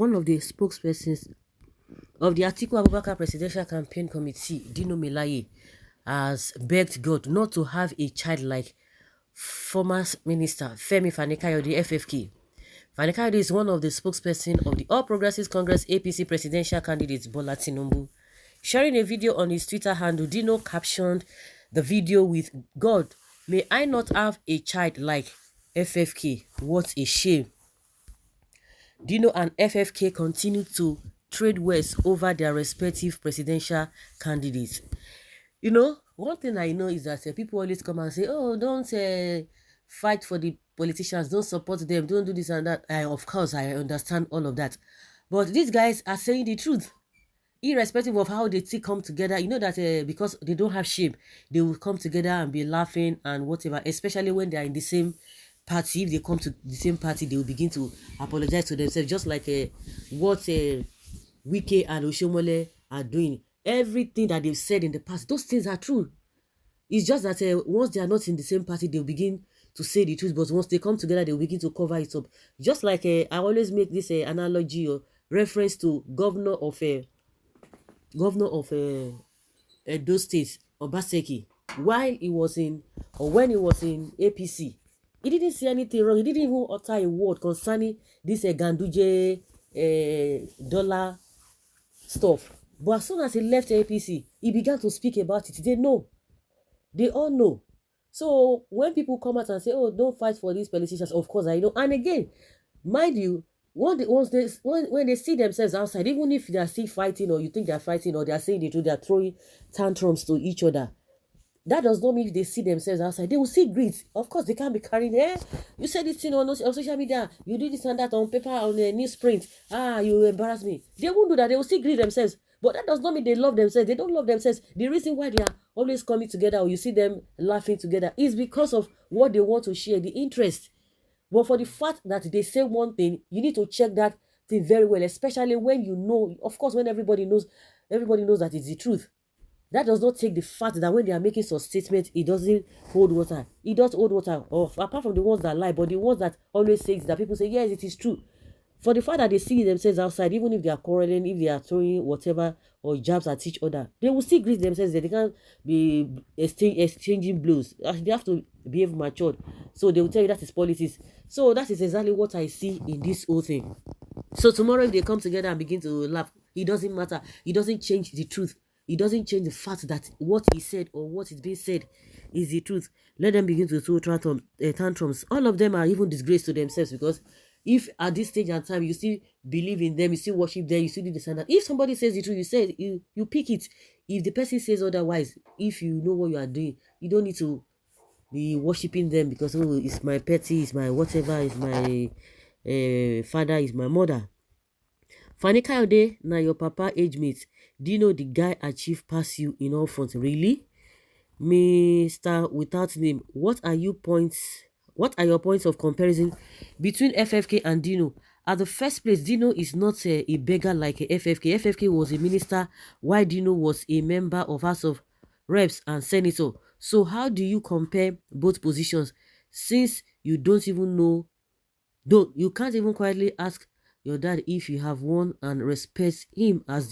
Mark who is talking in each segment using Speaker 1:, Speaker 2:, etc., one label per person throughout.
Speaker 1: one of the spokespersons of the Atiku Abubakar Presidential Campaign Committee, Dino Melaye, has begged God not to have a child like former Minister Femi Fani-Kayode FFK. Fani-Kayode is one of the spokesperson of the All Progressives Congress APC presidential candidate Bola Tinubu. Sharing a video on his Twitter handle, Dino captioned the video with, "God, may I not have a child like FFK. What a shame." Dino and FFK continue to trade words over their respective presidential candidates. You know, one thing I know is that people always come and say, "Oh, don't fight for the politicians, don't support them, don't do this and that." Of course, I understand all of that. But these guys are saying the truth. Irrespective of how they come together, you know that because they don't have shame, they will come together and be laughing and whatever, especially when they are in the same party. If they come to the same party, they will begin to apologize to themselves, just like what Wike and Oshomole are doing. Everything that they've said in the past, those things are true. It's just that once they are not in the same party, they'll begin to say the truth, but once they come together, they'll begin to cover it up. Just like I always make this analogy or reference to governor of Edo State, Obaseki. While he was in, or when he was in APC, he didn't say anything wrong. He didn't even utter a word concerning this Ganduje dollar stuff. But as soon as he left APC, he began to speak about it. They know. They all know. So when people come out and say, "Oh, don't fight for these politicians," of course I know. And again, mind you, when they see themselves outside, even if they are still fighting, or you think they are fighting, or they are saying the truth, they are throwing tantrums to each other, that does not mean if they see themselves outside, they will see grit. Of course, they can't be carrying, you said this thing on social media, you do this and that on paper, on a newsprint, you embarrass me. They won't do that. They will see grit themselves. But that does not mean they love themselves. They don't love themselves. The reason why they are always coming together, or you see them laughing together, is because of what they want to share, the interest. But for the fact that they say one thing, you need to check that thing very well, especially when you know, of course, when everybody knows that it's the truth. That does not take the fact that when they are making some statements, it doesn't hold water. It does hold water, apart from the ones that lie, but the ones that always say that people say, yes, it is true. For the fact that they see themselves outside, even if they are quarreling, if they are throwing whatever or jabs at each other, they will still greet themselves. They can't be exchanging blows. They have to behave matured. So they will tell you that is politics. So that is exactly what I see in this whole thing. So tomorrow, if they come together and begin to laugh, it doesn't matter. It doesn't change the truth. It doesn't change the fact that what he said or what is being said is the truth. Let them begin to throw tantrums. All of them are even disgrace to themselves, because if at this stage and time you still believe in them, you still worship them, you still do this and that. If somebody says the truth, you say you pick it. If the person says otherwise, if you know what you are doing, you don't need to be worshiping them because, oh, it's my petty, it's my whatever, it's my father, it's my mother. Fani-Kayode, now your papa age mate. Dino, the guy achieve pass you in all fronts. Really? Mr. Without name, what are your points of comparison between FFK and Dino? At the first place, Dino is not a beggar like a FFK. FFK was a minister, while Dino was a member of House of Reps and Senator. So how do you compare both positions, since you don't even know, you can't even quietly ask your dad if you have one and respect him as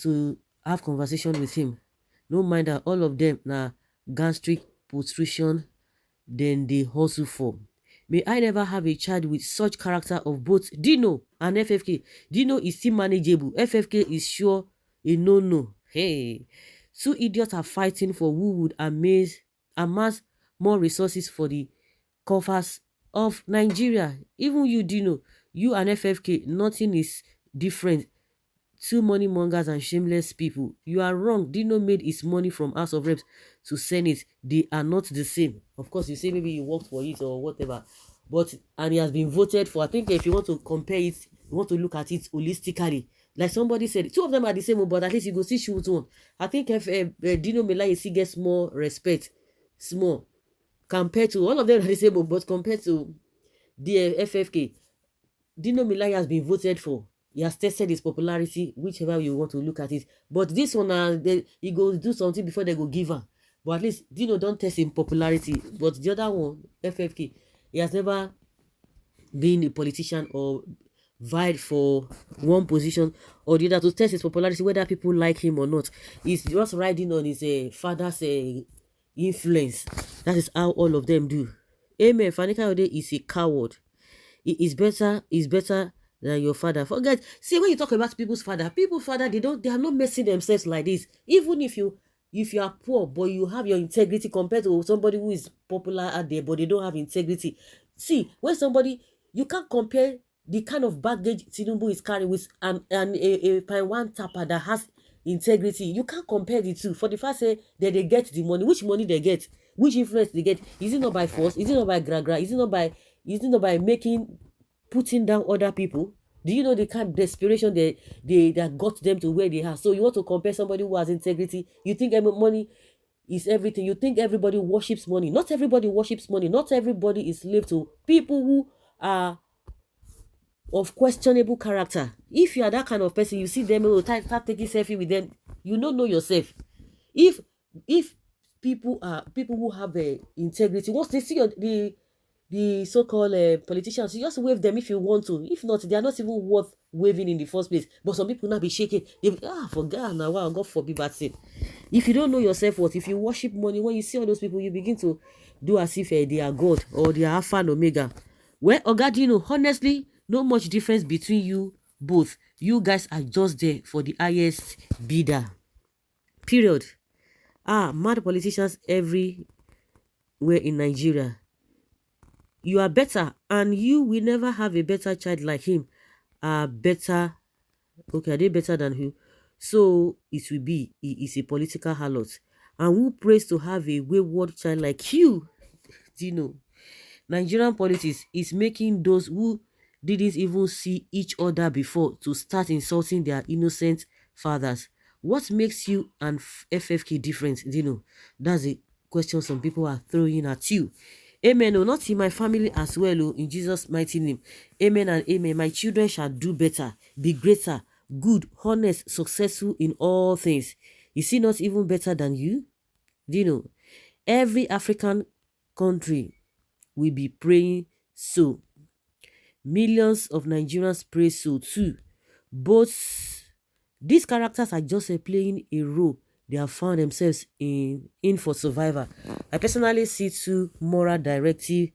Speaker 1: to have conversation with him? No mind that all of them na gastric protrusion then they hustle for. May I never have a child with such character of both Dino and FFK. Dino is still manageable. FFK is sure a no. Hey, two idiots are fighting for who would amass more resources for the coffers of Nigeria. Even you, Dino, you and FFK, nothing is different. Two money mongers and shameless people. You are wrong. Dino made his money from House of Reps to Senate. They are not the same. Of course, you say maybe you worked for it or whatever, and he has been voted for. I think if you want to compare it, you want to look at it holistically. Like somebody said, two of them are the same, but at least you go see shoot one. I think if Dino Melaye still gets more respect, small, compared to all of them are the same, but compared to the FFK, Dino Melaye has been voted for. He has tested his popularity, whichever you want to look at it. But this one, he go do something before they go give her. But at least Dino don't test in popularity. But the other one, FFK, he has never been a politician or vied for one position or the other to test his popularity, whether people like him or not. He's just riding on his father's influence. That is how all of them do. Amen. Fani Kayode is a coward. He is better than your father. Forget. See, when you talk about people's father, they are not messing themselves like this. Even if you are poor, but you have your integrity compared to somebody who is popular out there, but they don't have integrity. See, when somebody, you can't compare the kind of baggage Tinubu is carrying with a Pine tapper that has integrity. You can't compare the two. For the fact say that they get the money, which money they get, which influence they get, is it not by force? Is it not by gragra? Is it not by putting down other people? Do you know the kind of desperation that got them to where they are? So you want to compare somebody who has integrity? You think money is everything? You think everybody worships money? Not everybody worships money. Not everybody is slave to people who are of questionable character. If you are that kind of person, you see them, start taking selfie with them. You don't know yourself. If people who have integrity, once they see the so-called politicians, you just wave them if you want to. If not, they are not even worth waving in the first place. But some people now be shaking. They be, for God now, wow, God forbid bad sin. If you don't know yourself, what if you worship money? When you see all those people, you begin to do as if they are God or they are Alpha and Omega. Well, Oga Dino, honestly, no much difference between you both. You guys are just there for the highest bidder. Period. Mad politicians everywhere in Nigeria. You are better, and you will never have a better child like him. Better. Okay, are they better than who? So it will be, he is a political harlot. And who prays to have a wayward child like you? Dino. Nigerian politics is making those who didn't even see each other before to start insulting their innocent fathers. What makes you and FFK different, Dino? That's a question some people are throwing at you. Amen. Oh, not in my family as well, oh, in Jesus' mighty name. Amen and amen. My children shall do better, be greater, good, honest, successful in all things. Is he not even better than you? Dino, every African country will be praying so. Millions of Nigerians pray so too. Both these characters are just playing a role they have found themselves in for survival. I personally see two moral dialectics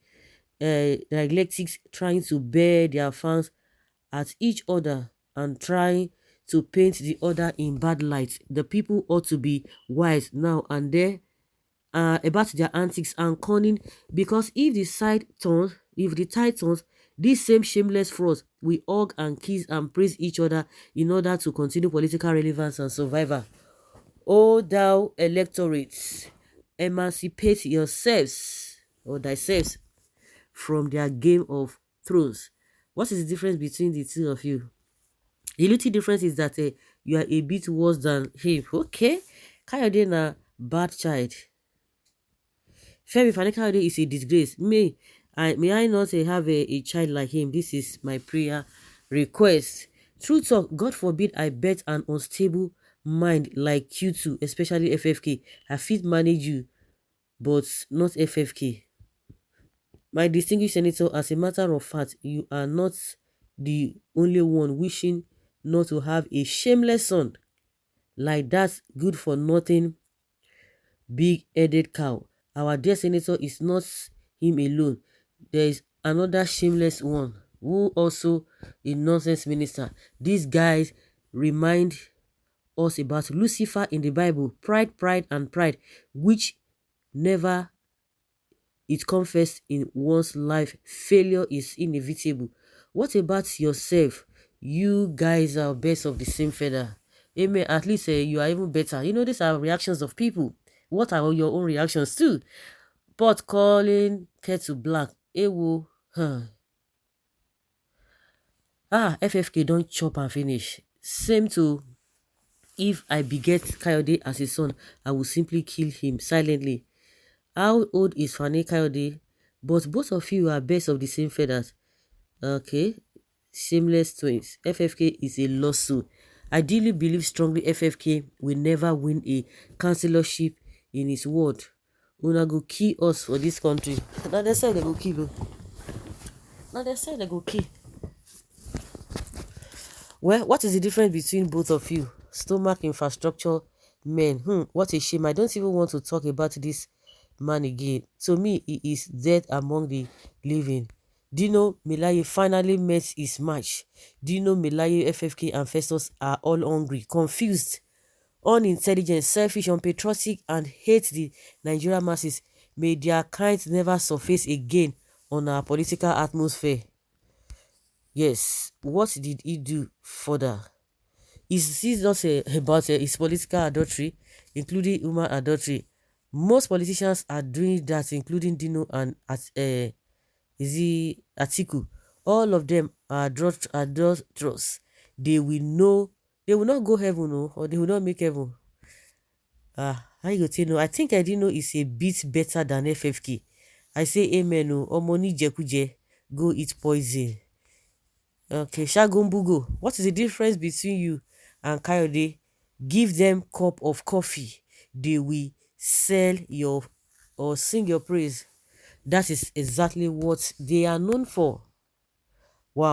Speaker 1: trying to bear their fans at each other and trying to paint the other in bad light. The people ought to be wise now and then about their antics and cunning, because if the tide turns, these same shameless frauds will hug and kiss and praise each other in order to continue political relevance and survival. O thou electorates, emancipate yourselves or thyself from their game of thrones. What is the difference between the two of you? The little difference is that you are a bit worse than him. Okay, Kayode na bad child. Femi Fani-Kayode is a disgrace. May I not have a child like him? This is my prayer request. True talk, God forbid I bet an unstable mind like you two, especially FFK. I fit manage you, but not FFK. My distinguished senator, as a matter of fact, you are not the only one wishing not to have a shameless son like that good for nothing big-headed cow. Our dear senator is not him alone. There is another shameless one who also a nonsense minister. These guys remind us about Lucifer in the Bible. Pride, and pride, which never is confessed in one's life. Failure is inevitable. What about yourself? You guys are best of the same feather. Amen. At least you are even better. You know, these are reactions of people. What are your own reactions too? Pot calling kettle black. Ewo. FFK don't chop and finish. Same to if I beget Kayode as a son, I will simply kill him silently. How old is Fani Kayode? But both of you are best of the same feathers. Okay. Shameless twins. FFK is a lawsuit. I dearly believe strongly FFK will never win a councillorship in his ward. Una go kill us for this country. Now they say they go kill. Now they say they go kill. Well, what is the difference between both of you? Stomach infrastructure men. What a shame. I don't even want to talk about this man again. To me, he is dead among the living. Dino Melaye finally met his match. Dino Melaye, FFK, and Festus are all hungry, confused, unintelligent, selfish, unpatriotic, and hate the Nigerian masses. May their kind never surface again on our political atmosphere. Yes, what did he do further? Is this not about his political adultery, including human adultery? Most politicians are doing that, including Dino and is he Atiku. All of them are adulterous. They will know they will not go heaven, no, or they will not make heaven. How you go tell no? I think I Dino is a bit better than FFK. I say amen. No, or money jekuje go eat poison. Okay, Shagumbugo, what is the difference between you and Kayode? Give them cup of coffee. They will sell your or sing your praise. That is exactly what they are known for. Wow.